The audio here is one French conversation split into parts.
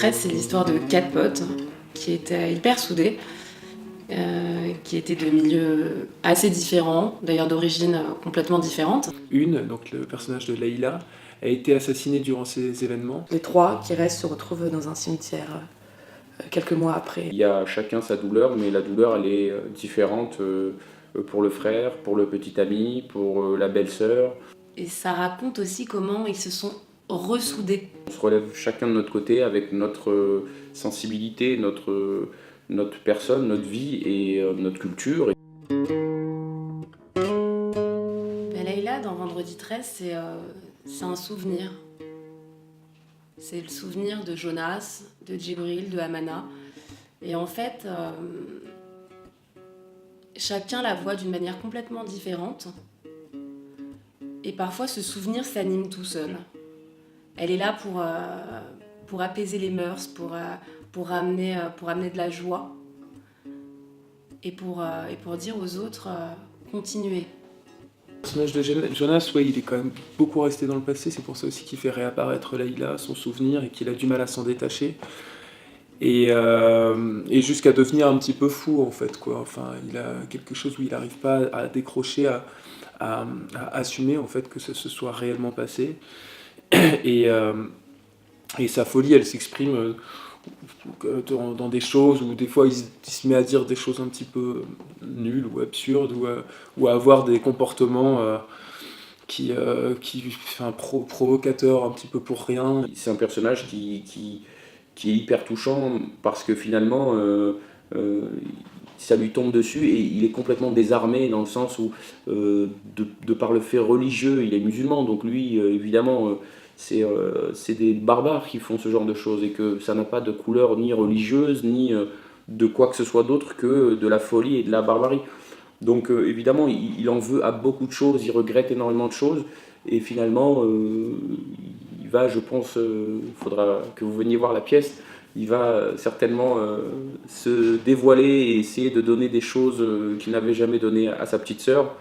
Détresse, c'est l'histoire de 4 potes qui étaient hyper soudés, qui étaient de milieux assez différents, d'ailleurs d'origines complètement différentes. Donc le personnage de Leïla, a été assassinée durant ces événements. Les 3 qui restent se retrouvent dans un cimetière quelques mois après. Il y a chacun sa douleur, mais la douleur elle est différente pour le frère, pour le petit ami, pour la belle-sœur. Et ça raconte aussi comment ils se sont ressoudés. On se relève chacun de notre côté avec notre sensibilité, notre personne, notre vie et notre culture. Leïla, dans Vendredi 13, c'est un souvenir. C'est le souvenir de Jonas, de Djibril, de Amana. Et en fait, chacun la voit d'une manière complètement différente. Et parfois, ce souvenir s'anime tout seul. Elle est là pour apaiser les mœurs, pour amener de la joie. Et pour dire aux autres, continuez. Le personnage de Jonas, il est quand même beaucoup resté dans le passé, c'est pour ça aussi qu'il fait réapparaître Leïla, son souvenir, et qu'il a du mal à s'en détacher. Et jusqu'à devenir un petit peu fou, en fait, quoi. Enfin, il a quelque chose où il n'arrive pas à décrocher, à assumer, en fait, que ça se soit réellement passé. Et sa folie, elle s'exprime dans des choses où des fois il se met à dire des choses un petit peu nulles ou absurdes ou à avoir des comportements provocateurs un petit peu pour rien. C'est un personnage qui est hyper touchant parce que finalement ça lui tombe dessus et il est complètement désarmé dans le sens où de par le fait religieux, il est musulman, donc lui évidemment c'est des barbares qui font ce genre de choses et que ça n'a pas de couleur ni religieuse ni de quoi que ce soit d'autre que de la folie et de la barbarie. Donc évidemment il en veut à beaucoup de choses, il regrette énormément de choses et finalement il va, je pense, il faudra que vous veniez voir la pièce, il va certainement se dévoiler et essayer de donner des choses qu'il n'avait jamais données à sa petite sœur,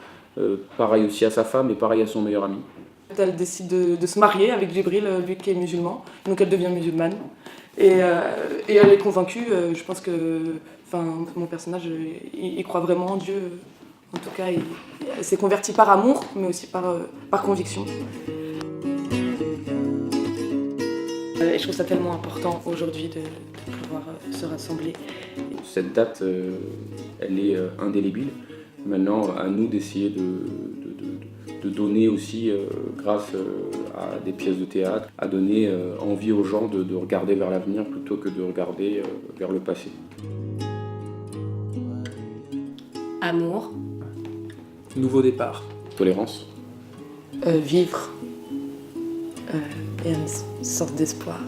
pareil aussi à sa femme et pareil à son meilleur ami. Elle décide de se marier avec Djibril, lui qui est musulman, donc elle devient musulmane. Et elle est convaincue, je pense que mon personnage, il croit vraiment en Dieu. En tout cas, elle s'est convertie par amour, mais aussi par conviction. Et je trouve ça tellement important aujourd'hui de pouvoir se rassembler. Cette date, elle est indélébile. Maintenant, à nous d'essayer de donner aussi, grâce à des pièces de théâtre, à donner envie aux gens de regarder vers l'avenir plutôt que de regarder vers le passé. Amour. Nouveau départ. Tolérance. Vivre. Et une sorte d'espoir.